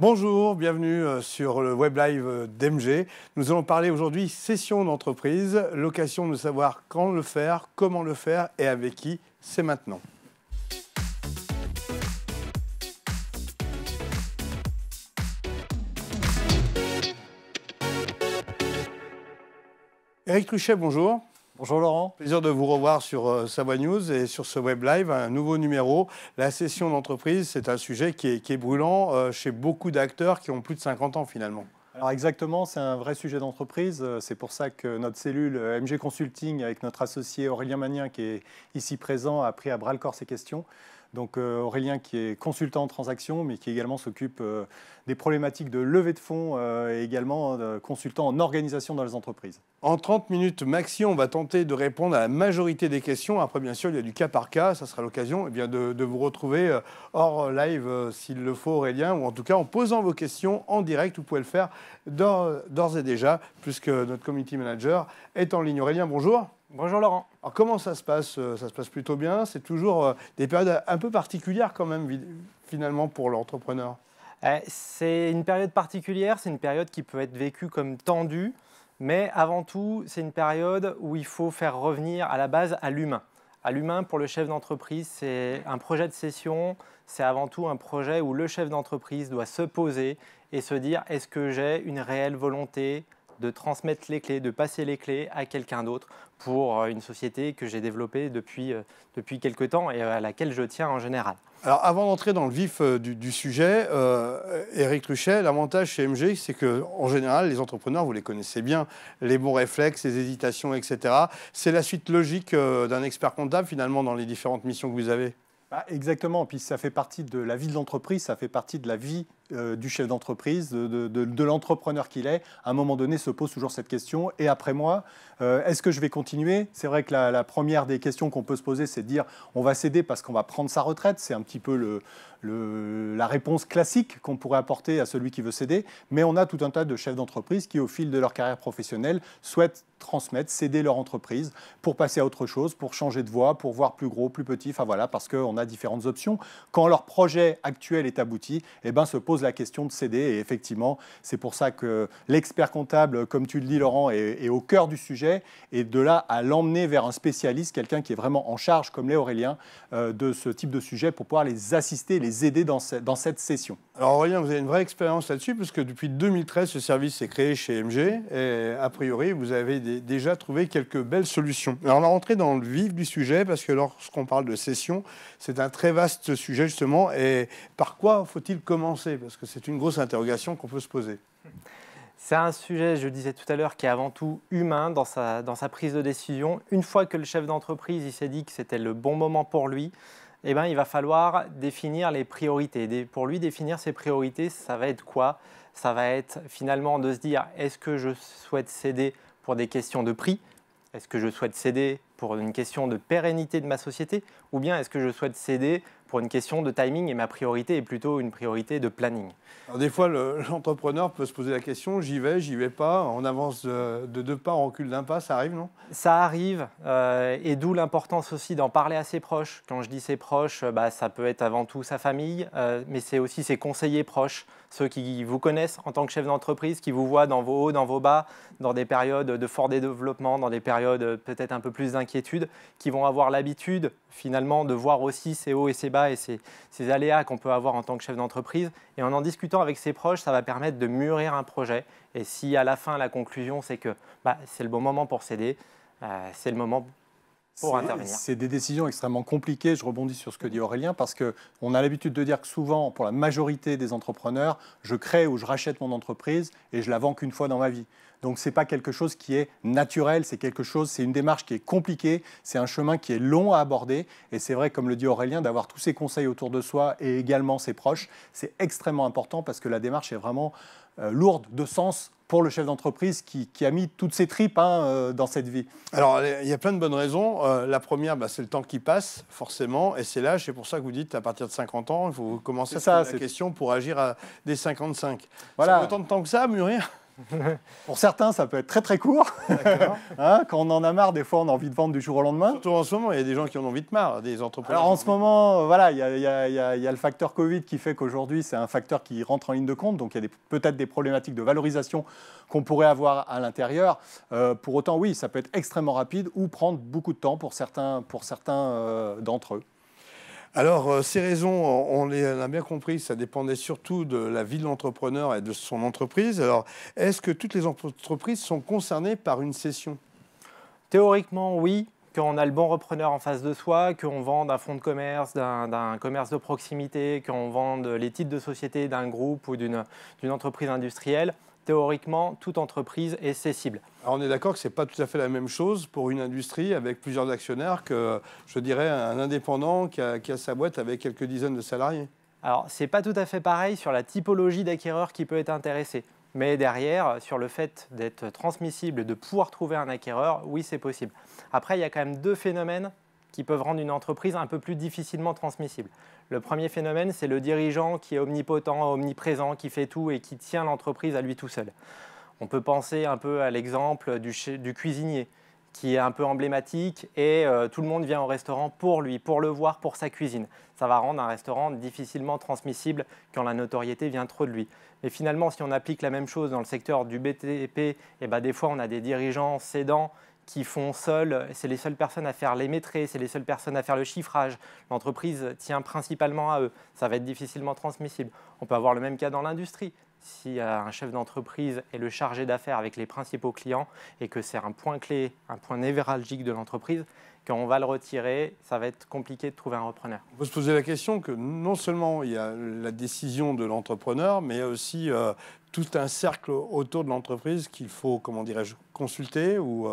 Bonjour, bienvenue sur le web live d'MG. Nous allons parler aujourd'hui cession d'entreprise, l'occasion de savoir quand le faire, comment le faire et avec qui. C'est maintenant. Éric Truchet, bonjour. Bonjour Laurent. Plaisir de vous revoir sur Savoie News et sur ce web live, un nouveau numéro. La cession d'entreprise, c'est un sujet qui est brûlant chez beaucoup d'acteurs qui ont plus de 50 ans finalement. Alors exactement, c'est un vrai sujet d'entreprise. C'est pour ça que notre cellule MG Consulting, avec notre associé Aurélien Magnien, qui est ici présent, a pris à bras le corps ces questions. Donc Aurélien qui est consultant en transactions, mais qui également s'occupe des problématiques de levée de fonds et également consultant en organisation dans les entreprises. En 30 minutes maxi, on va tenter de répondre à la majorité des questions. Après, bien sûr, il y a du cas par cas. Ça sera l'occasion de vous retrouver hors live s'il le faut, Aurélien, ou en tout cas en posant vos questions en direct. Vous pouvez le faire d'ores et déjà, puisque notre community manager est en ligne. Aurélien, bonjour. Bonjour Laurent. Alors comment ça se passe? Ça se passe plutôt bien. C'est toujours des périodes un peu particulières quand même, finalement, pour l'entrepreneur. C'est une période particulière, c'est une période qui peut être vécue comme tendue, mais avant tout, c'est une période où il faut faire revenir à la base à l'humain. À l'humain, pour le chef d'entreprise, c'est un projet de cession, c'est avant tout un projet où le chef d'entreprise doit se poser et se dire est-ce que j'ai une réelle volonté de transmettre les clés, de passer les clés à quelqu'un d'autre pour une société que j'ai développée depuis quelques temps et à laquelle je tiens en général. Alors, avant d'entrer dans le vif du sujet, Éric Truchet, l'avantage chez MG, c'est qu'en général, les entrepreneurs, vous les connaissez bien, les bons réflexes, les hésitations, etc. C'est la suite logique d'un expert comptable, finalement, dans les différentes missions que vous avez. Exactement, puis ça fait partie de la vie de l'entreprise, ça fait partie de la vie du chef d'entreprise, de l'entrepreneur qu'il est. À un moment donné, se pose toujours cette question. Et après moi, est-ce que je vais continuer? C'est vrai que la première des questions qu'on peut se poser, c'est de dire on va céder parce qu'on va prendre sa retraite. C'est un petit peu la réponse classique qu'on pourrait apporter à celui qui veut céder. Mais on a tout un tas de chefs d'entreprise qui, au fil de leur carrière professionnelle, souhaitent transmettre, céder leur entreprise pour passer à autre chose, pour changer de voie, pour voir plus gros, plus petit. Enfin voilà, parce qu'on a différentes options. Quand leur projet actuel est abouti, eh ben, se pose la question de céder. Et effectivement, c'est pour ça que l'expert comptable, comme tu le dis Laurent, est au cœur du sujet. Et de là à l'emmener vers un spécialiste, quelqu'un qui est vraiment en charge, comme l'est Aurélien, de ce type de sujet pour pouvoir les assister, les aider dans cette session. Alors Aurélien, vous avez une vraie expérience là-dessus, puisque depuis 2013, ce service est créé chez MG. Et a priori, vous avez déjà trouvé quelques belles solutions. Alors on va rentrer dans le vif du sujet, parce que lorsqu'on parle de cession, c'est un très vaste sujet justement. Et par quoi faut-il commencer? Parce que c'est une grosse interrogation qu'on peut se poser. C'est un sujet, je le disais tout à l'heure, qui est avant tout humain dans sa prise de décision. Une fois que le chef d'entreprise il s'est dit que c'était le bon moment pour lui, eh ben, il va falloir définir les priorités. Pour lui, définir ses priorités, ça va être quoi? Ça va être finalement de se dire, est-ce que je souhaite céder pour des questions de prix? Est-ce que je souhaite céder pour une question de pérennité de ma société? Ou bien est-ce que je souhaite céder pour une question de timing et ma priorité est plutôt une priorité de planning? Alors des fois, l'entrepreneur peut se poser la question, j'y vais pas, on avance de 2 pas, on recule d'un pas, ça arrive, non? Ça arrive, et d'où l'importance aussi d'en parler à ses proches. Quand je dis ses proches, ça peut être avant tout sa famille, mais c'est aussi ses conseillers proches, ceux qui vous connaissent en tant que chef d'entreprise, qui vous voient dans vos hauts, dans vos bas, dans des périodes de fort développement, dans des périodes peut-être un peu plus d'inquiétude, qui vont avoir l'habitude finalement de voir aussi ces hauts et ces bas et ces aléas qu'on peut avoir en tant que chef d'entreprise. Et en discutant avec ses proches, ça va permettre de mûrir un projet. Et si à la fin, la conclusion, c'est que c'est le bon moment pour céder, c'est le moment pour intervenir. C'est des décisions extrêmement compliquées. Je rebondis sur ce que dit Aurélien parce qu'on a l'habitude de dire que souvent, pour la majorité des entrepreneurs, je crée ou je rachète mon entreprise et je la vends qu'une fois dans ma vie. Donc, ce n'est pas quelque chose qui est naturel, c'est une démarche qui est compliquée, c'est un chemin qui est long à aborder. Et c'est vrai, comme le dit Aurélien, d'avoir tous ces conseils autour de soi et également ses proches, c'est extrêmement important parce que la démarche est vraiment lourde de sens pour le chef d'entreprise qui a mis toutes ses tripes dans cette vie. Alors, il y a plein de bonnes raisons. La première, c'est le temps qui passe, forcément, et c'est l'âge. C'est pour ça que vous dites, à partir de 50 ans, il faut commencer à se poser la question pour agir dès 55. Voilà. Ça fait autant de temps que ça à mûrir? Pour certains, ça peut être très très court. Hein, quand on en a marre, des fois, on a envie de vendre du jour au lendemain. Surtout en ce moment, il y a des gens qui en ont vite marre, des entrepreneurs. Alors en ce moment, voilà, il y a le facteur Covid qui fait qu'aujourd'hui, c'est un facteur qui rentre en ligne de compte. Donc il y a peut-être des problématiques de valorisation qu'on pourrait avoir à l'intérieur. Pour autant, oui, ça peut être extrêmement rapide ou prendre beaucoup de temps pour certains d'entre eux. Alors, ces raisons, on a bien compris, ça dépendait surtout de la vie de l'entrepreneur et de son entreprise. Alors, est-ce que toutes les entreprises sont concernées par une cession? Théoriquement, oui, quand on a le bon repreneur en face de soi, qu'on vende un fonds de commerce, d'un commerce de proximité, qu'on vende les titres de société d'un groupe ou d'une entreprise industrielle, théoriquement, toute entreprise est cessible. Alors on est d'accord que ce n'est pas tout à fait la même chose pour une industrie avec plusieurs actionnaires que, je dirais, un indépendant qui a sa boîte avec quelques dizaines de salariés. Alors, ce n'est pas tout à fait pareil sur la typologie d'acquéreur qui peut être intéressé. Mais derrière, sur le fait d'être transmissible, de pouvoir trouver un acquéreur, oui, c'est possible. Après, il y a quand même deux phénomènes qui peuvent rendre une entreprise un peu plus difficilement transmissible. Le premier phénomène, c'est le dirigeant qui est omnipotent, omniprésent, qui fait tout et qui tient l'entreprise à lui tout seul. On peut penser un peu à l'exemple du cuisinier, qui est un peu emblématique et tout le monde vient au restaurant pour lui, pour le voir, pour sa cuisine. Ça va rendre un restaurant difficilement transmissible quand la notoriété vient trop de lui. Mais finalement, si on applique la même chose dans le secteur du BTP, des fois on a des dirigeants cédants qui font seuls, c'est les seules personnes à faire les maîtrises, c'est les seules personnes à faire le chiffrage. L'entreprise tient principalement à eux. Ça va être difficilement transmissible. On peut avoir le même cas dans l'industrie. Si un chef d'entreprise est le chargé d'affaires avec les principaux clients et que c'est un point clé, un point névralgique de l'entreprise, quand on va le retirer, ça va être compliqué de trouver un repreneur. On peut se poser la question que non seulement il y a la décision de l'entrepreneur, mais il y a aussi tout un cercle autour de l'entreprise qu'il faut, comment dirais-je, consulter ou...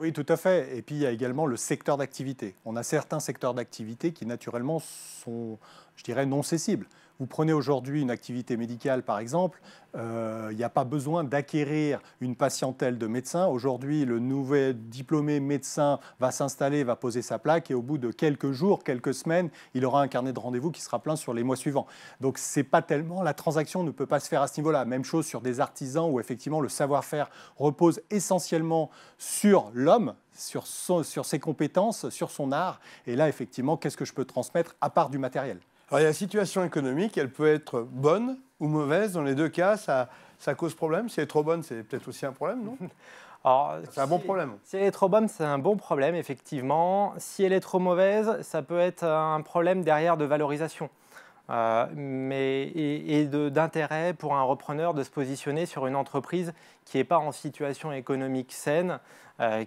Oui, tout à fait. Et puis, il y a également le secteur d'activité. On a certains secteurs d'activité qui, naturellement, sont, je dirais, non cessibles. Vous prenez aujourd'hui une activité médicale, par exemple, il n'y a pas besoin d'acquérir une patientèle de médecins. Aujourd'hui, le nouvel diplômé médecin va s'installer, va poser sa plaque et au bout de quelques jours, quelques semaines, il aura un carnet de rendez-vous qui sera plein sur les mois suivants. Donc, c'est pas tellement, la transaction ne peut pas se faire à ce niveau-là. Même chose sur des artisans où effectivement le savoir-faire repose essentiellement sur l'homme, sur ses compétences, sur son art. Et là, effectivement, qu'est-ce que je peux transmettre à part du matériel ? Alors, il y a la situation économique, elle peut être bonne ou mauvaise. Dans les deux cas, ça cause problème. Si elle est trop bonne, c'est peut-être aussi un problème, non? Alors, c'est un bon problème. Si elle est trop bonne, c'est un bon problème, effectivement. Si elle est trop mauvaise, ça peut être un problème derrière de valorisation. D'intérêt pour un repreneur de se positionner sur une entreprise qui n'est pas en situation économique saine,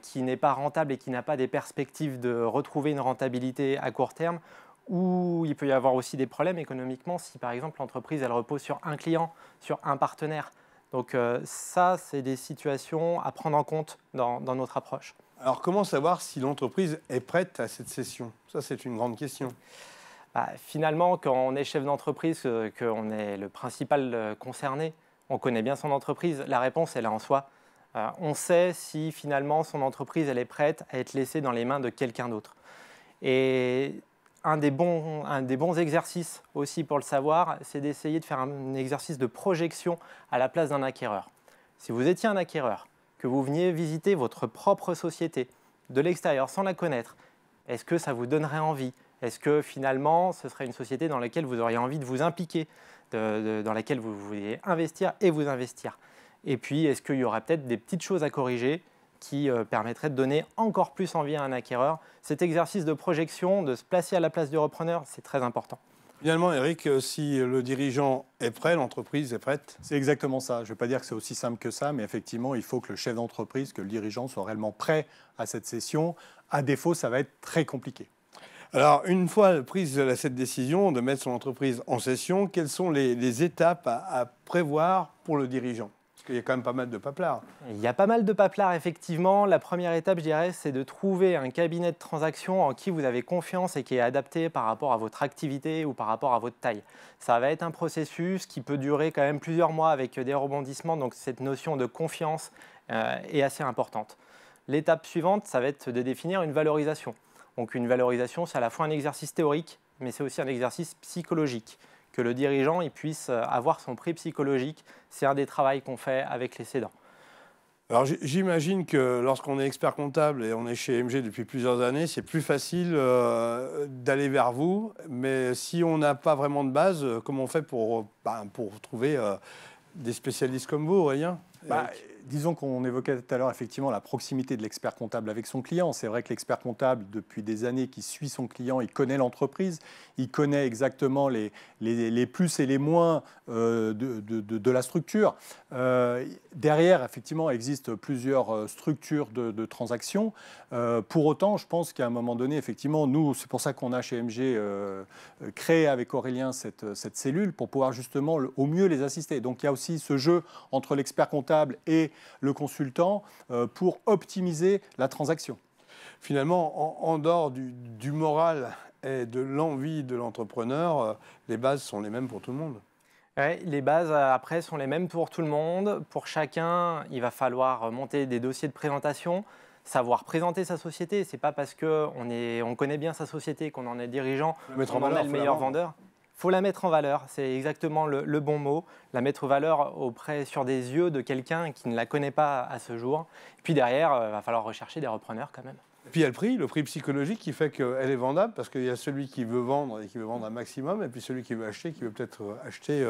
qui n'est pas rentable et qui n'a pas des perspectives de retrouver une rentabilité à court terme, où il peut y avoir aussi des problèmes économiquement si par exemple l'entreprise elle repose sur un client, sur un partenaire. Donc ça, c'est des situations à prendre en compte dans notre approche. Alors comment savoir si l'entreprise est prête à cette cession? Ça, c'est une grande question. Finalement, quand on est chef d'entreprise, qu'on est le principal concerné, on connaît bien son entreprise, la réponse elle est en soi. On sait si finalement son entreprise elle est prête à être laissée dans les mains de quelqu'un d'autre. Et un des bons exercices aussi pour le savoir, c'est d'essayer de faire un exercice de projection à la place d'un acquéreur. Si vous étiez un acquéreur, que vous veniez visiter votre propre société de l'extérieur sans la connaître, est-ce que ça vous donnerait envie? Est-ce que finalement, ce serait une société dans laquelle vous auriez envie de vous impliquer, dans laquelle vous vouliez investir et vous investir? Et puis, est-ce qu'il y aurait peut-être des petites choses à corriger qui permettrait de donner encore plus envie à un acquéreur? Cet exercice de projection, de se placer à la place du repreneur, c'est très important. Finalement, Eric, si le dirigeant est prêt, l'entreprise est prête? C'est exactement ça. Je ne vais pas dire que c'est aussi simple que ça, mais effectivement, il faut que le chef d'entreprise, que le dirigeant soit réellement prêt à cette cession. À défaut, ça va être très compliqué. Alors, une fois prise cette décision de mettre son entreprise en cession, quelles sont les étapes à prévoir pour le dirigeant? Il y a quand même pas mal de paplard. Il y a pas mal de paplard, effectivement. La première étape, je dirais, c'est de trouver un cabinet de transaction en qui vous avez confiance et qui est adapté par rapport à votre activité ou par rapport à votre taille. Ça va être un processus qui peut durer quand même plusieurs mois avec des rebondissements, donc cette notion de confiance est assez importante. L'étape suivante, ça va être de définir une valorisation. Donc une valorisation, c'est à la fois un exercice théorique, mais c'est aussi un exercice psychologique. que le dirigeant il puisse avoir son prix psychologique. C'est un des travaux qu'on fait avec les cédants. Alors j'imagine que lorsqu'on est expert comptable et on est chez MG depuis plusieurs années, c'est plus facile d'aller vers vous. Mais si on n'a pas vraiment de base, comment on fait pour trouver des spécialistes comme vous, Aurélien? Disons qu'on évoquait tout à l'heure effectivement la proximité de l'expert comptable avec son client. C'est vrai que l'expert comptable, depuis des années, qui suit son client, il connaît l'entreprise, il connaît exactement les plus et les moins de la structure. Derrière, effectivement, existent plusieurs structures de transactions. Pour autant, je pense qu'à un moment donné, effectivement, nous, c'est pour ça qu'on a chez MG créé avec Aurélien cette cellule pour pouvoir justement au mieux les assister. Donc il y a aussi ce jeu entre l'expert comptable et le consultant pour optimiser la transaction. Finalement, en dehors du moral et de l'envie de l'entrepreneur, les bases sont les mêmes pour tout le monde. Ouais, les bases, après, sont les mêmes pour tout le monde. Pour chacun, il va falloir monter des dossiers de présentation, savoir présenter sa société. Ce n'est pas parce qu'on connaît bien sa société, qu'on en est dirigeant, qu'on en est le meilleur vendeur. Il faut la mettre en valeur, c'est exactement le bon mot. La mettre en valeur sur des yeux de quelqu'un qui ne la connaît pas à ce jour. Et puis derrière, il va falloir rechercher des repreneurs quand même. Et puis il y a le prix psychologique qui fait qu'elle est vendable, parce qu'il y a celui qui veut vendre et qui veut vendre un maximum, et puis celui qui veut acheter, qui veut peut-être acheter...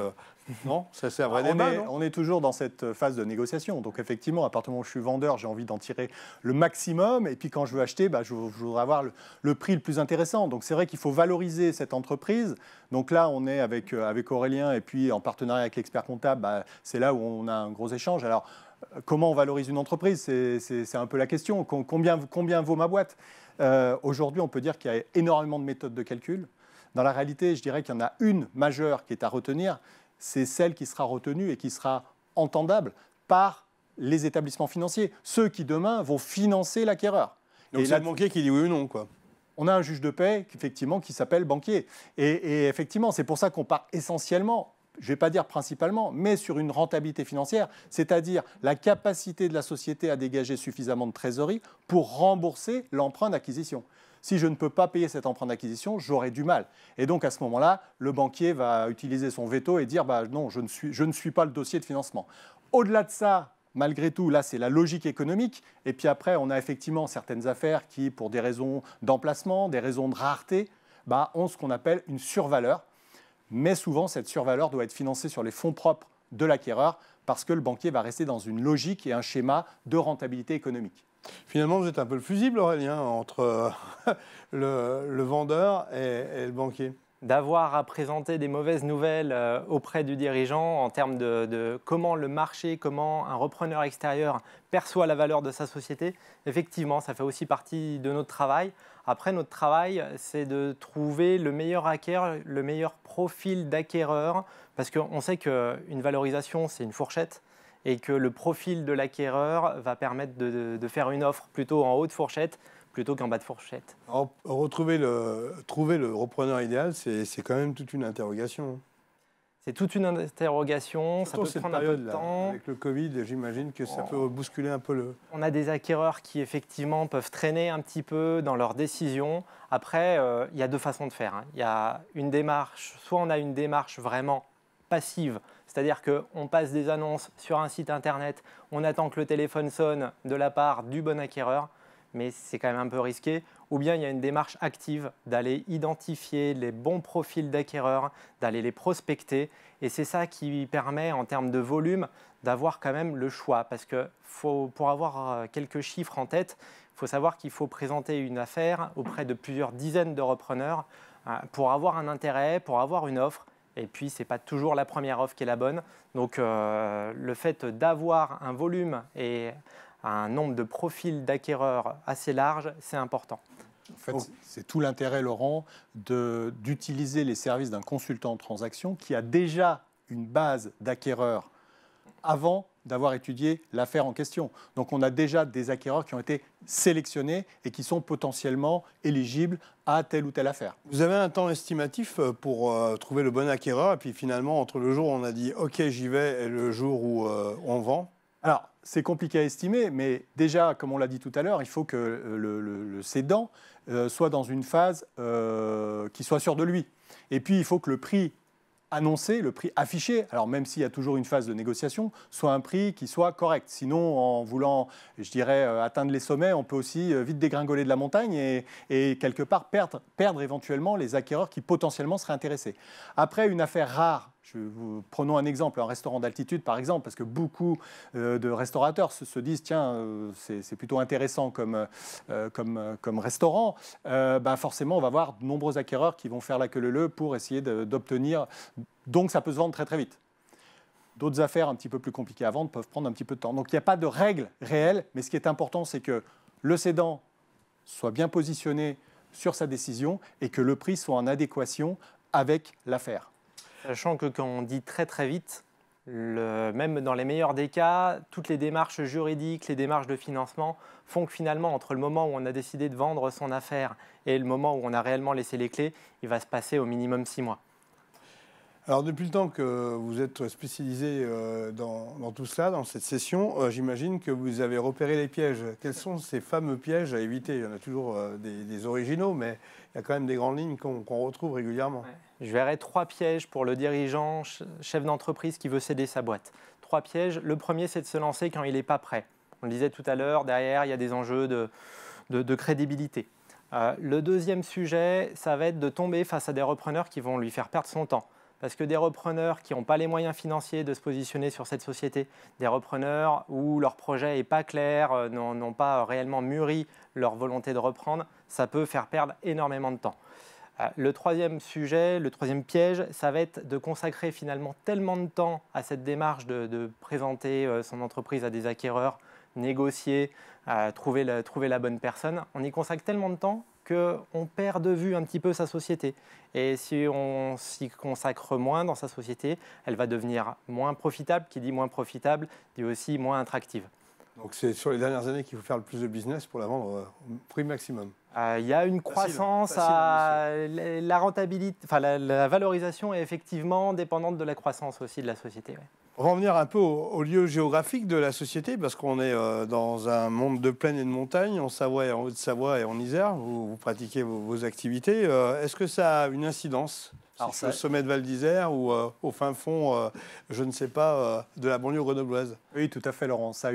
Non, ça c'est un vrai débat, non ? On est toujours dans cette phase de négociation. Donc effectivement, à partir du moment où je suis vendeur, j'ai envie d'en tirer le maximum. Et puis quand je veux acheter, je voudrais avoir le prix le plus intéressant. Donc c'est vrai qu'il faut valoriser cette entreprise. Donc là, on est avec Aurélien et puis en partenariat avec l'expert comptable, c'est là où on a un gros échange. Alors, comment on valorise une entreprise ? C'est un peu la question. Combien vaut ma boîte ? Aujourd'hui, on peut dire qu'il y a énormément de méthodes de calcul. Dans la réalité, je dirais qu'il y en a une majeure qui est à retenir. C'est celle qui sera retenue et qui sera entendable par les établissements financiers, ceux qui demain vont financer l'acquéreur. Donc c'est le banquier qui dit oui ou non, quoi. On a un juge de paix effectivement, qui s'appelle banquier. Et effectivement, c'est pour ça qu'on part essentiellement, je ne vais pas dire principalement, mais sur une rentabilité financière, c'est-à-dire la capacité de la société à dégager suffisamment de trésorerie pour rembourser l'emprunt d'acquisition. Si je ne peux pas payer cet emprunt d'acquisition, j'aurai du mal. Et donc, à ce moment-là, le banquier va utiliser son veto et dire non, je ne suis pas le dossier de financement. Au-delà de ça, malgré tout, là, c'est la logique économique. Et puis après, on a effectivement certaines affaires qui, pour des raisons d'emplacement, des raisons de rareté, ont ce qu'on appelle une survaleur. Mais souvent, cette survaleur doit être financée sur les fonds propres de l'acquéreur parce que le banquier va rester dans une logique et un schéma de rentabilité économique. Finalement, vous êtes un peu le fusible, Aurélien, entre le vendeur et le banquier. D'avoir à présenter des mauvaises nouvelles auprès du dirigeant en termes de comment le marché, comment un repreneur extérieur perçoit la valeur de sa société, effectivement, ça fait aussi partie de notre travail. Après, notre travail, c'est de trouver le meilleur acquéreur, le meilleur profil d'acquéreur, parce qu'on sait qu'une valorisation, c'est une fourchette, et que le profil de l'acquéreur va permettre de faire une offre plutôt en haut de fourchette plutôt qu'en bas de fourchette. Alors, trouver le repreneur idéal, c'est quand même toute une interrogation. C'est toute une interrogation, surtout ça peut prendre un peu de temps. Avec le Covid, j'imagine que ça peut bousculer un peu le... On a des acquéreurs qui, effectivement, peuvent traîner un petit peu dans leurs décisions. Après, il y a deux façons de faire. Il y a une démarche, soit on a une démarche vraiment passive, c'est-à-dire qu'on passe des annonces sur un site internet, on attend que le téléphone sonne de la part du bon acquéreur, mais c'est quand même un peu risqué. Ou bien il y a une démarche active d'aller identifier les bons profils d'acquéreurs, d'aller les prospecter. Et c'est ça qui permet, en termes de volume, d'avoir quand même le choix. Parce que pour avoir quelques chiffres en tête, il faut savoir qu'il faut présenter une affaire auprès de plusieurs dizaines de repreneurs pour avoir un intérêt, pour avoir une offre. Et puis, ce n'est pas toujours la première offre qui est la bonne. Donc, le fait d'avoir un volume et un nombre de profils d'acquéreurs assez large, c'est important. En fait, c'est tout l'intérêt, Laurent, d'utiliser les services d'un consultant en transaction qui a déjà une base d'acquéreurs avant d'avoir étudié l'affaire en question. Donc, on a déjà des acquéreurs qui ont été sélectionnés et qui sont potentiellement éligibles à telle ou telle affaire. Vous avez un temps estimatif pour trouver le bon acquéreur et puis finalement, entre le jour où on a dit « OK, j'y vais » et le jour où on vend? Alors, c'est compliqué à estimer, mais déjà, comme on l'a dit tout à l'heure, il faut que le cédant soit dans une phase qui soit sûr de lui. Et puis, il faut que le prix annoncé, le prix affiché, alors même s'il y a toujours une phase de négociation, soit un prix qui soit correct. Sinon, en voulant, je dirais, atteindre les sommets, on peut aussi vite dégringoler de la montagne et quelque part perdre éventuellement les acquéreurs qui potentiellement seraient intéressés. Après, une affaire rare, prenons un exemple, un restaurant d'altitude par exemple, parce que beaucoup de restaurateurs se disent tiens, c'est plutôt intéressant comme restaurant, forcément on va avoir de nombreux acquéreurs qui vont faire la queue leu pour essayer d'obtenir, donc ça peut se vendre très très vite. D'autres affaires un petit peu plus compliquées à vendre peuvent prendre un petit peu de temps. Donc il n'y a pas de règle réelle, mais ce qui est important, c'est que le cédant soit bien positionné sur sa décision et que le prix soit en adéquation avec l'affaire. Sachant que quand on dit très très vite, même dans les meilleurs des cas, toutes les démarches juridiques, les démarches de financement font que finalement, entre le moment où on a décidé de vendre son affaire et le moment où on a réellement laissé les clés, il va se passer au minimum 6 mois. Alors, depuis le temps que vous êtes spécialisé dans tout cela, dans cette session, j'imagine que vous avez repéré les pièges. Quels sont ces fameux pièges à éviter? Il y en a toujours des originaux, mais il y a quand même des grandes lignes qu'on retrouve régulièrement. Ouais. Je verrai 3 pièges pour le dirigeant, chef d'entreprise qui veut céder sa boîte. 3 pièges. Le premier, c'est de se lancer quand il n'est pas prêt. On le disait tout à l'heure, derrière, il y a des enjeux de crédibilité. Le deuxième sujet, ça va être de tomber face à des repreneurs qui vont lui faire perdre son temps. Parce que des repreneurs qui n'ont pas les moyens financiers de se positionner sur cette société, des repreneurs où leur projet n'est pas clair, n'ont pas réellement mûri leur volonté de reprendre, ça peut faire perdre énormément de temps. Le troisième sujet, le troisième piège, ça va être de consacrer finalement tellement de temps à cette démarche de présenter son entreprise à des acquéreurs, négocier, trouver la bonne personne. On y consacre tellement de temps qu'on perd de vue un petit peu sa société. Et si on s'y consacre moins dans sa société, elle va devenir moins profitable. Qui dit moins profitable, dit aussi moins attractive. Donc c'est sur les dernières années qu'il faut faire le plus de business pour la vendre au prix maximum. Il y a une croissance, la rentabilité, enfin la valorisation est effectivement dépendante de la croissance aussi de la société. Ouais. On va revenir un peu au lieu géographique de la société, parce qu'on est dans un monde de plaine et de montagne, en Savoie et en Haute-Savoie et en Isère. Vous pratiquez vos activités. Est-ce que ça a une incidence au sommet de Val d'Isère ou au fin fond, je ne sais pas, de la banlieue grenobloise? Oui, tout à fait, Laurent. Ça,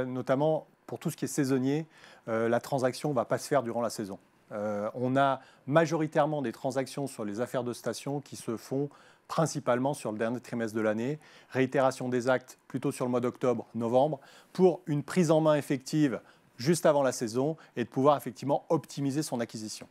notamment pour tout ce qui est saisonnier, la transaction ne va pas se faire durant la saison. On a majoritairement des transactions sur les affaires de station qui se font principalement sur le dernier trimestre de l'année, réitération des actes plutôt sur le mois d'octobre, novembre, pour une prise en main effective juste avant la saison et de pouvoir effectivement optimiser son acquisition.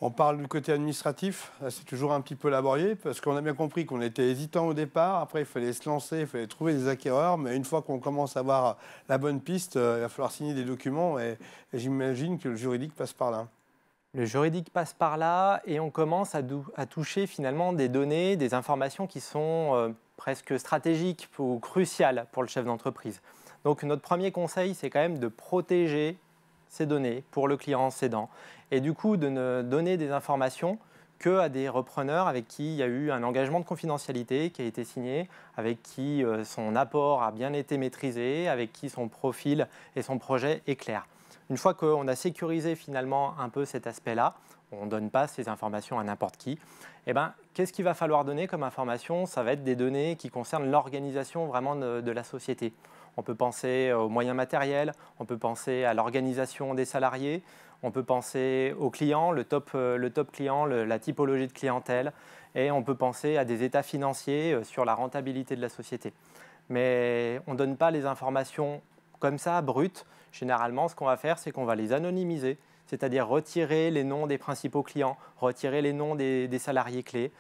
On parle du côté administratif, c'est toujours un petit peu laborieux parce qu'on a bien compris qu'on était hésitant au départ, après il fallait se lancer, il fallait trouver des acquéreurs, mais une fois qu'on commence à avoir la bonne piste, il va falloir signer des documents et j'imagine que le juridique passe par là. Le juridique passe par là et on commence à toucher finalement des données, des informations qui sont presque stratégiques ou cruciales pour le chef d'entreprise. Donc notre premier conseil, c'est quand même de protéger ces données pour le client cédant et du coup de ne donner des informations qu'à des repreneurs avec qui il y a eu un engagement de confidentialité qui a été signé, avec qui son apport a bien été maîtrisé, avec qui son profil et son projet est clair. Une fois qu'on a sécurisé finalement un peu cet aspect-là, on ne donne pas ces informations à n'importe qui, qu'est-ce qu'il va falloir donner comme information? Ça va être des données qui concernent l'organisation vraiment de la société. On peut penser aux moyens matériels, on peut penser à l'organisation des salariés, on peut penser aux clients, le top client, la typologie de clientèle, et on peut penser à des états financiers sur la rentabilité de la société. Mais on ne donne pas les informations comme ça, brutes. Généralement, ce qu'on va faire, c'est qu'on va les anonymiser, c'est-à-dire retirer les noms des principaux clients, retirer les noms des salariés clés,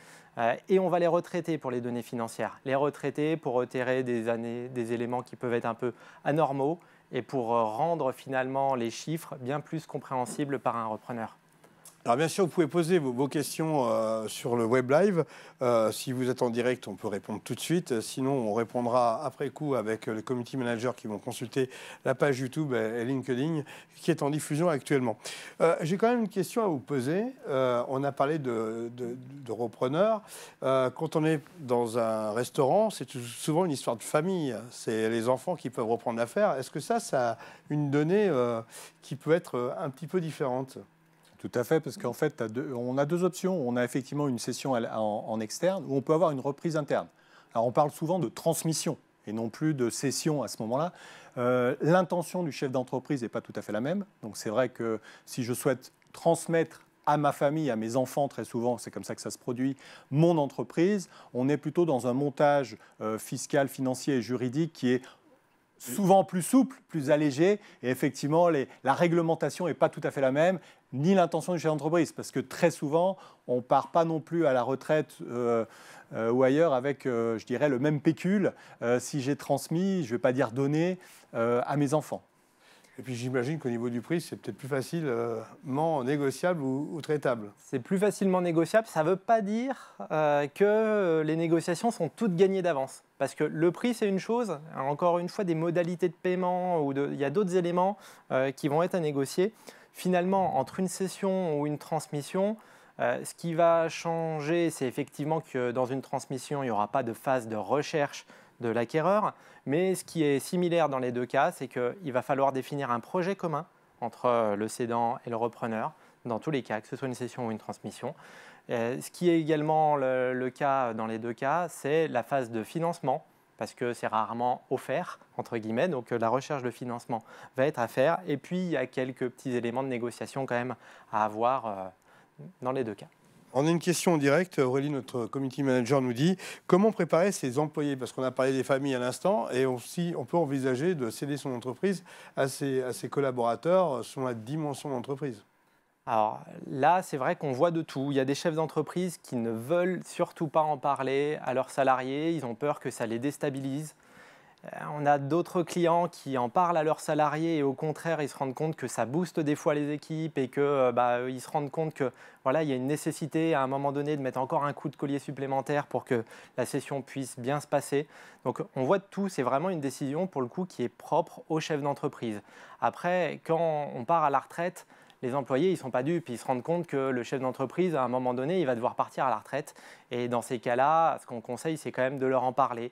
et on va les retraiter pour les données financières. Les retraiter pour retirer des éléments qui peuvent être un peu anormaux et pour rendre finalement les chiffres bien plus compréhensibles par un repreneur. Alors bien sûr, vous pouvez poser vos questions sur le web live. Si vous êtes en direct, on peut répondre tout de suite. Sinon, on répondra après coup avec les community managers qui vont consulter la page YouTube et LinkedIn qui est en diffusion actuellement. J'ai quand même une question à vous poser. On a parlé de repreneurs. Quand on est dans un restaurant, c'est souvent une histoire de famille. C'est les enfants qui peuvent reprendre l'affaire. Est-ce que ça a une donnée qui peut être un petit peu différente ? Tout à fait, parce qu'en fait, on a deux options. On a effectivement une cession en externe ou on peut avoir une reprise interne. Alors, on parle souvent de transmission et non plus de cession à ce moment-là. L'intention du chef d'entreprise n'est pas tout à fait la même. Donc, c'est vrai que si je souhaite transmettre à ma famille, à mes enfants, très souvent, c'est comme ça que ça se produit, mon entreprise, on est plutôt dans un montage fiscal, financier et juridique qui est souvent plus souple, plus allégé, et effectivement, la réglementation n'est pas tout à fait la même, ni l'intention du chef d'entreprise, parce que très souvent, on ne part pas non plus à la retraite ou ailleurs avec, je dirais, le même pécule si j'ai transmis, je ne vais pas dire donné, à mes enfants. Et puis j'imagine qu'au niveau du prix, c'est peut-être plus facilement négociable ou traitable. C'est plus facilement négociable. Ça ne veut pas dire que les négociations sont toutes gagnées d'avance. Parce que le prix, c'est une chose. Encore une fois, des modalités de paiement, il y a d'autres éléments qui vont être à négocier. Finalement, entre une cession ou une transmission, ce qui va changer, c'est effectivement que dans une transmission, il n'y aura pas de phase de recherche de l'acquéreur. Mais ce qui est similaire dans les deux cas, c'est qu'il va falloir définir un projet commun entre le cédant et le repreneur, dans tous les cas, que ce soit une cession ou une transmission. Ce qui est également le cas dans les deux cas, c'est la phase de financement, parce que c'est rarement offert, entre guillemets, donc la recherche de financement va être à faire. Et puis, il y a quelques petits éléments de négociation quand même à avoir dans les deux cas. On a une question en direct. Aurélie, notre community manager, nous dit comment préparer ses employés, parce qu'on a parlé des familles à l'instant, et aussi on peut envisager de céder son entreprise à ses collaborateurs selon la dimension d'entreprise. Alors là, c'est vrai qu'on voit de tout. Il y a des chefs d'entreprise qui ne veulent surtout pas en parler à leurs salariés. Ils ont peur que ça les déstabilise. On a d'autres clients qui en parlent à leurs salariés et au contraire, ils se rendent compte que ça booste des fois les équipes et qu'ils se rendent compte que voilà, il y a une nécessité à un moment donné de mettre encore un coup de collier supplémentaire pour que la session puisse bien se passer. Donc on voit de tout, c'est vraiment une décision pour le coup qui est propre au chef d'entreprise. Après, quand on part à la retraite, les employés, ils ne sont pas dupes, ils se rendent compte que le chef d'entreprise, à un moment donné, il va devoir partir à la retraite. Et dans ces cas-là, ce qu'on conseille, c'est quand même de leur en parler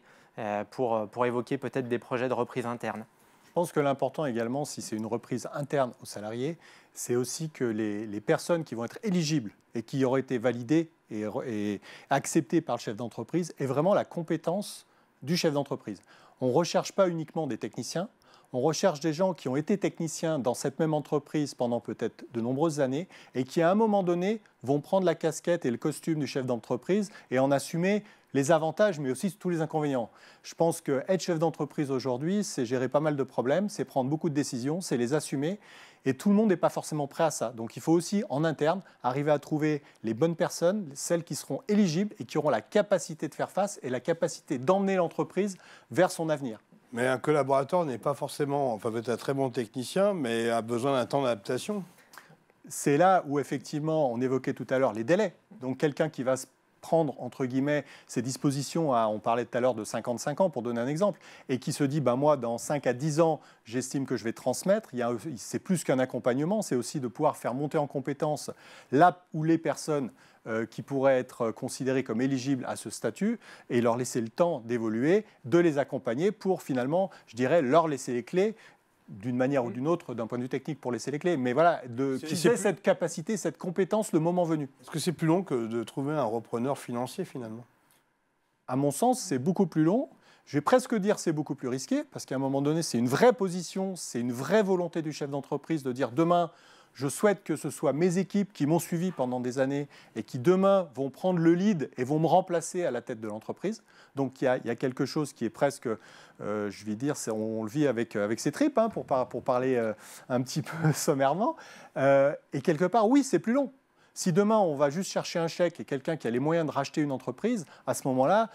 pour évoquer peut-être des projets de reprise interne. Je pense que l'important également, si c'est une reprise interne aux salariés, c'est aussi que les personnes qui vont être éligibles et qui auraient été validées et acceptées par le chef d'entreprise aient vraiment la compétence du chef d'entreprise. On ne recherche pas uniquement des techniciens, on recherche des gens qui ont été techniciens dans cette même entreprise pendant peut-être de nombreuses années et qui, à un moment donné, vont prendre la casquette et le costume du chef d'entreprise et en assumer les avantages, mais aussi tous les inconvénients. Je pense qu'être chef d'entreprise aujourd'hui, c'est gérer pas mal de problèmes, c'est prendre beaucoup de décisions, c'est les assumer. Et tout le monde n'est pas forcément prêt à ça. Donc il faut aussi, en interne, arriver à trouver les bonnes personnes, celles qui seront éligibles et qui auront la capacité de faire face et la capacité d'emmener l'entreprise vers son avenir. Mais un collaborateur n'est pas forcément, enfin peut-être un très bon technicien, mais a besoin d'un temps d'adaptation. C'est là où, effectivement, on évoquait tout à l'heure les délais. Donc quelqu'un qui va se prendre, entre guillemets, ses dispositions à, on parlait tout à l'heure de 55 ans, pour donner un exemple, et qui se dit, moi, dans 5 à 10 ans, j'estime que je vais transmettre, c'est plus qu'un accompagnement, c'est aussi de pouvoir faire monter en compétence là où les personnes qui pourraient être considérées comme éligibles à ce statut, et leur laisser le temps d'évoluer, de les accompagner pour finalement, je dirais, leur laisser les clés, d'une manière ou d'une autre, d'un point de vue technique pour laisser les clés, mais voilà, qu'ils aient cette capacité, cette compétence le moment venu. Est-ce que c'est plus long que de trouver un repreneur financier finalement? À mon sens, c'est beaucoup plus long. Je vais presque dire c'est beaucoup plus risqué, parce qu'à un moment donné, c'est une vraie position, c'est une vraie volonté du chef d'entreprise de dire demain, je souhaite que ce soit mes équipes qui m'ont suivi pendant des années et qui demain vont prendre le lead et vont me remplacer à la tête de l'entreprise. Donc il y a quelque chose qui est presque, je vais dire, on le vit avec ses tripes, pour parler un petit peu sommairement. Et quelque part, oui, c'est plus long. Si demain on va juste chercher un chèque et quelqu'un qui a les moyens de racheter une entreprise, à ce moment-là,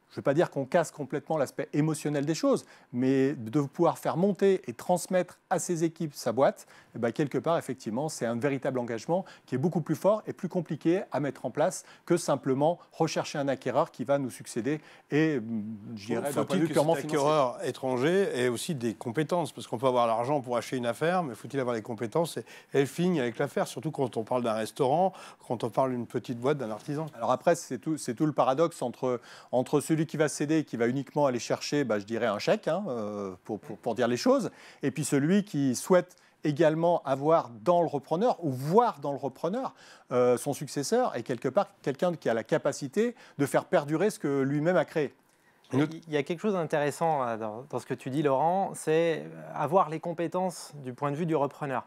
je ne veux pas dire qu'on casse complètement l'aspect émotionnel des choses, mais de pouvoir faire monter et transmettre à ses équipes sa boîte, quelque part, effectivement, c'est un véritable engagement qui est beaucoup plus fort et plus compliqué à mettre en place que simplement rechercher un acquéreur qui va nous succéder et, je dirais, d'un point de vue purement financier. L'acquéreur étranger ait aussi des compétences, parce qu'on peut avoir l'argent pour acheter une affaire, mais faut-il avoir les compétences et elle finit avec l'affaire, surtout quand on parle d'un restaurant, quand on parle d'une petite boîte, d'un artisan. Alors après, c'est tout le paradoxe entre celui qui va céder et qui va uniquement aller chercher, je dirais, un chèque, pour dire les choses, et puis celui qui souhaite également avoir dans le repreneur ou voir dans le repreneur son successeur et quelque part quelqu'un qui a la capacité de faire perdurer ce que lui-même a créé. Il y a quelque chose d'intéressant dans ce que tu dis, Laurent, c'est avoir les compétences du point de vue du repreneur.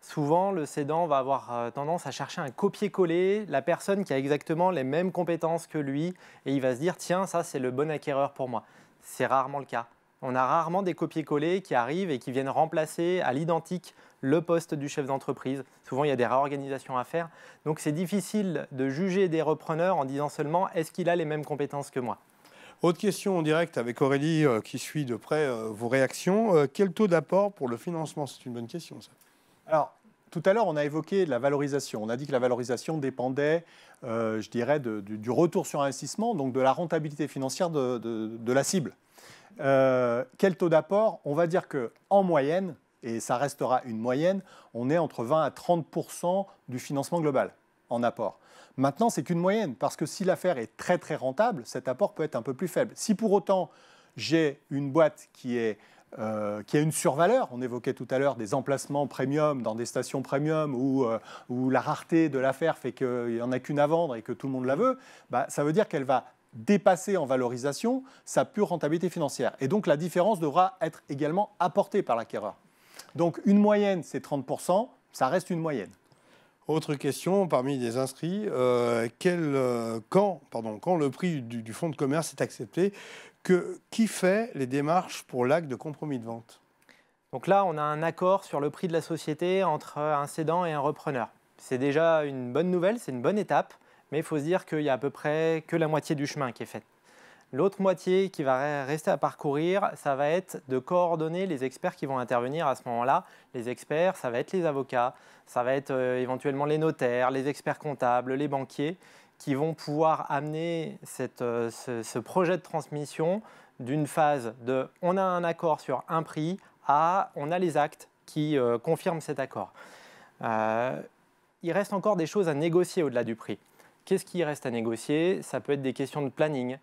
Souvent, le cédant va avoir tendance à chercher un copier-coller, la personne qui a exactement les mêmes compétences que lui, et il va se dire « tiens, ça c'est le bon acquéreur pour moi ». C'est rarement le cas. On a rarement des copier-coller qui arrivent et qui viennent remplacer à l'identique le poste du chef d'entreprise. Souvent, il y a des réorganisations à faire. Donc, c'est difficile de juger des repreneurs en disant seulement « est-ce qu'il a les mêmes compétences que moi ?» Autre question en direct avec Aurélie qui suit de près vos réactions. Quel taux d'apport pour le financement? C'est une bonne question, ça. Alors, tout à l'heure, on a évoqué la valorisation. On a dit que la valorisation dépendait, je dirais, du retour sur investissement, donc de la rentabilité financière de la cible. Quel taux d'apport? On va dire qu'en moyenne, et ça restera une moyenne, on est entre 20 à 30% du financement global en apport. Maintenant, c'est qu'une moyenne, parce que si l'affaire est très très rentable, cet apport peut être un peu plus faible. Si pour autant, j'ai une boîte qui a une survaleur, on évoquait tout à l'heure des emplacements premium dans des stations premium où la rareté de l'affaire fait qu'il n'y en a qu'une à vendre et que tout le monde la veut, bah, ça veut dire qu'elle va dépasser en valorisation sa pure rentabilité financière. Et donc la différence devra être également apportée par l'acquéreur. Donc une moyenne, c'est 30%, ça reste une moyenne. Autre question parmi les inscrits, quand le prix du fonds de commerce est accepté, qui fait les démarches pour l'acte de compromis de vente? Donc là, on a un accord sur le prix de la société entre un cédant et un repreneur. C'est déjà une bonne nouvelle, c'est une bonne étape, mais il faut se dire qu'il y a à peu près que la moitié du chemin qui est fait. L'autre moitié qui va rester à parcourir, ça va être de coordonner les experts qui vont intervenir à ce moment-là. Les experts, ça va être les avocats, ça va être éventuellement les notaires, les experts comptables, les banquiers, qui vont pouvoir amener ce projet de transmission d'une phase de « on a un accord sur un prix » à « on a les actes qui confirment cet accord ». Il reste encore des choses à négocier au-delà du prix. Qu'est-ce qui reste à négocier? Ça peut être des questions de planning,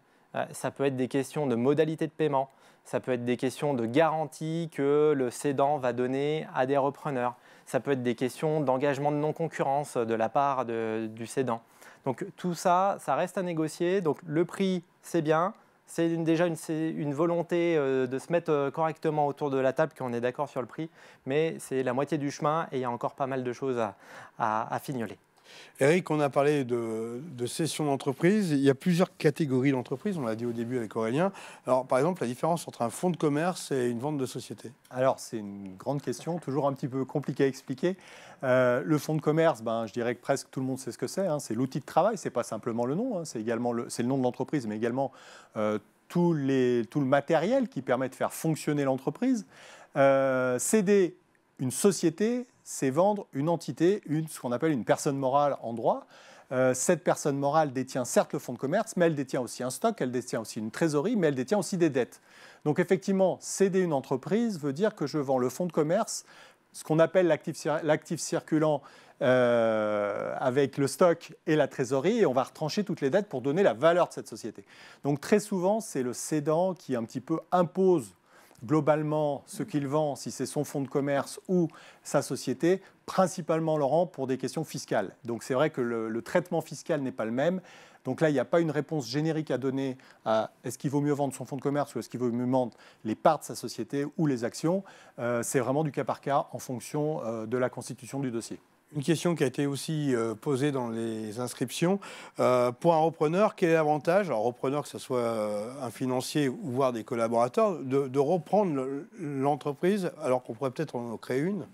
ça peut être des questions de modalité de paiement, ça peut être des questions de garantie que le cédant va donner à des repreneurs, ça peut être des questions d'engagement de non-concurrence de la part du cédant. Donc tout ça, ça reste à négocier. Donc le prix, c'est bien, c'est déjà une volonté de se mettre correctement autour de la table, qu'on est d'accord sur le prix, mais c'est la moitié du chemin et il y a encore pas mal de choses à fignoler. Eric, on a parlé de cession d'entreprise. Il y a plusieurs catégories d'entreprises, on l'a dit au début avec Aurélien. Alors, par exemple, la différence entre un fonds de commerce et une vente de société? Alors, c'est une grande question, toujours un petit peu compliqué à expliquer. Le fonds de commerce, je dirais que presque tout le monde sait ce que c'est. Hein. C'est l'outil de travail, ce n'est pas simplement le nom. Hein. C'est le nom de l'entreprise, mais également tout le matériel qui permet de faire fonctionner l'entreprise. Céder une société, c'est vendre une entité, ce qu'on appelle une personne morale en droit. Cette personne morale détient certes le fonds de commerce, mais elle détient aussi un stock, elle détient aussi une trésorerie, mais elle détient aussi des dettes. Donc effectivement, céder une entreprise veut dire que je vends le fonds de commerce, ce qu'on appelle l'actif circulant avec le stock et la trésorerie, et on va retrancher toutes les dettes pour donner la valeur de cette société. Donc très souvent, c'est le cédant qui un petit peu impose globalement ce qu'il vend, si c'est son fonds de commerce ou sa société, principalement, Laurent, pour des questions fiscales. Donc c'est vrai que le traitement fiscal n'est pas le même. Donc là, il n'y a pas une réponse générique à donner à est-ce qu'il vaut mieux vendre son fonds de commerce ou est-ce qu'il vaut mieux vendre les parts de sa société ou les actions. C'est vraiment du cas par cas en fonction de la constitution du dossier. Une question qui a été aussi posée dans les inscriptions. Pour un repreneur, quel est l'avantage, alors repreneur que ce soit un financier ou voire des collaborateurs, de reprendre l'entreprise alors qu'on pourrait peut-être en créer une?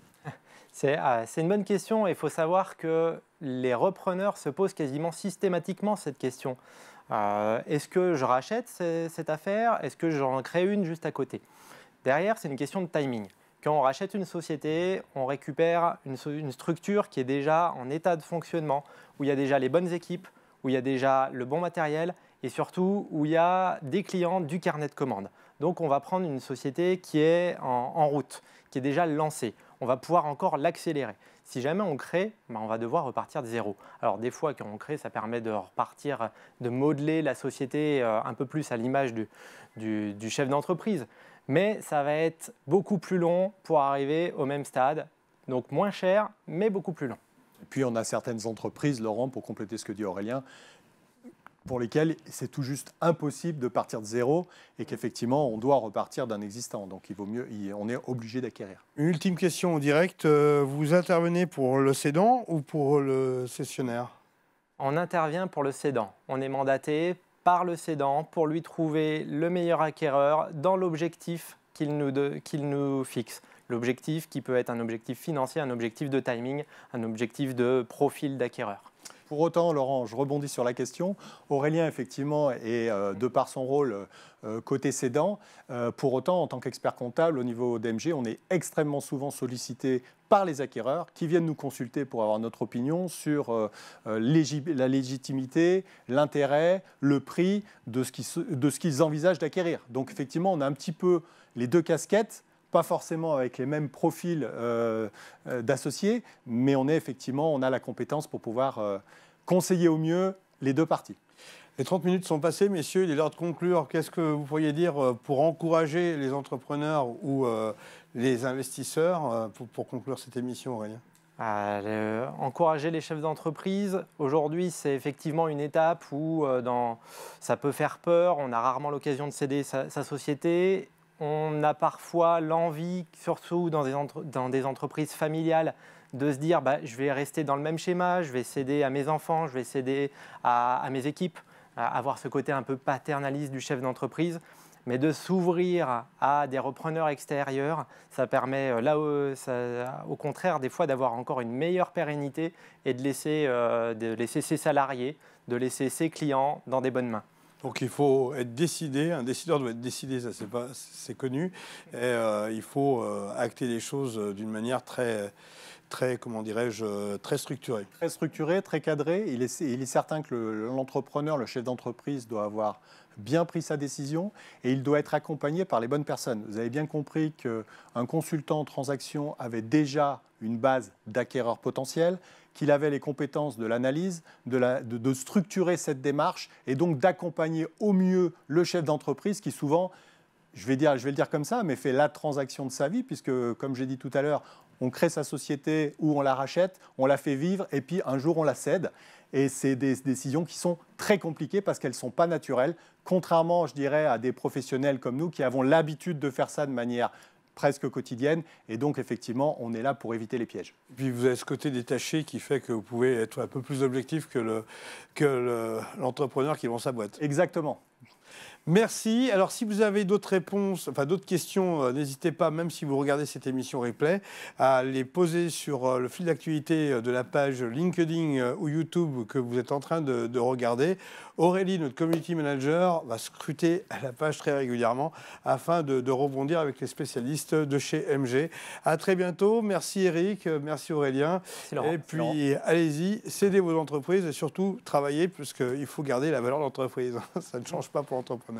C'est une bonne question et il faut savoir que les repreneurs se posent quasiment systématiquement cette question. Est-ce que je rachète cette affaire? Est-ce que j'en crée une juste à côté? Derrière, c'est une question de timing. Quand on rachète une société, on récupère une structure qui est déjà en état de fonctionnement, où il y a déjà les bonnes équipes, où il y a déjà le bon matériel et surtout où il y a des clients, du carnet de commandes. Donc on va prendre une société qui est en route, qui est déjà lancée. On va pouvoir encore l'accélérer. Si jamais on crée, on va devoir repartir de zéro. Alors des fois, quand on crée, ça permet de repartir, de modeler la société un peu plus à l'image du chef d'entreprise. Mais ça va être beaucoup plus long pour arriver au même stade Donc moins cher, mais beaucoup plus long. Et puis on a certaines entreprises, Laurent, pour compléter ce que dit Aurélien, pour lesquelles c'est tout juste impossible de partir de zéro et qu'effectivement on doit repartir d'un existant. Donc il vaut mieux, on est obligé d'acquérir. Une ultime question en direct. Vous intervenez pour le cédant ou pour le cessionnaire? On intervient pour le cédant. On est mandaté par le cédant pour lui trouver le meilleur acquéreur dans l'objectif qu'il nous fixe. L'objectif qui peut être un objectif financier, un objectif de timing, un objectif de profil d'acquéreur. Pour autant, Laurent, je rebondis sur la question. Aurélien, effectivement, est, de par son rôle côté cédant, pour autant, en tant qu'expert comptable, au niveau d'MG, on est extrêmement souvent sollicité par les acquéreurs qui viennent nous consulter pour avoir notre opinion sur la légitimité, l'intérêt, le prix de ce qu'ils envisagent d'acquérir. Donc, effectivement, on a un petit peu les deux casquettes, pas forcément avec les mêmes profils d'associés, mais on a la compétence pour pouvoir conseiller au mieux les deux parties. Les 30 minutes sont passées, messieurs, il est l'heure de conclure. Qu'est-ce que vous pourriez dire pour encourager les entrepreneurs ou les investisseurs pour conclure cette émission, Aurélien? Encourager les chefs d'entreprise, aujourd'hui c'est effectivement une étape où ça peut faire peur, on a rarement l'occasion de céder sa société. On a parfois l'envie, surtout dans des entreprises familiales, de se dire je vais rester dans le même schéma, je vais céder à mes enfants, je vais céder à mes équipes, avoir ce côté un peu paternaliste du chef d'entreprise. Mais de s'ouvrir à des repreneurs extérieurs, ça permet au contraire des fois d'avoir encore une meilleure pérennité et de laisser ses salariés, de laisser ses clients dans des bonnes mains. Donc il faut être décidé, un décideur doit être décidé, ça c'est connu, et il faut acter les choses d'une manière très structurée. Très structurée, très cadrée. Il est certain que l'entrepreneur, le chef d'entreprise doit avoir bien pris sa décision et il doit être accompagné par les bonnes personnes. Vous avez bien compris qu'un consultant en transaction avait déjà une base d'acquéreurs potentiels, qu'il avait les compétences de l'analyse, de structurer cette démarche et donc d'accompagner au mieux le chef d'entreprise qui souvent, je vais le dire comme ça, mais fait la transaction de sa vie puisque, comme j'ai dit tout à l'heure, on crée sa société ou on la rachète, on la fait vivre et puis un jour on la cède. Et c'est des décisions qui sont très compliquées parce qu'elles ne sont pas naturelles, contrairement, je dirais, à des professionnels comme nous qui avons l'habitude de faire ça de manière presque quotidienne. Et donc, effectivement, on est là pour éviter les pièges. Et puis, vous avez ce côté détaché qui fait que vous pouvez être un peu plus objectif que l'entrepreneur qui vend sa boîte. Exactement. Merci. Alors, si vous avez d'autres réponses, enfin d'autres questions, n'hésitez pas, même si vous regardez cette émission replay, à les poser sur le fil d'actualité de la page LinkedIn ou YouTube que vous êtes en train de regarder. Aurélie, notre community manager, va scruter à la page très régulièrement afin de rebondir avec les spécialistes de chez MG. À très bientôt. Merci Eric, merci Aurélien. Et puis, allez-y, cédez vos entreprises et surtout travaillez, puisqu'il faut garder la valeur d'entreprise. Ça ne change pas pour l'entrepreneur.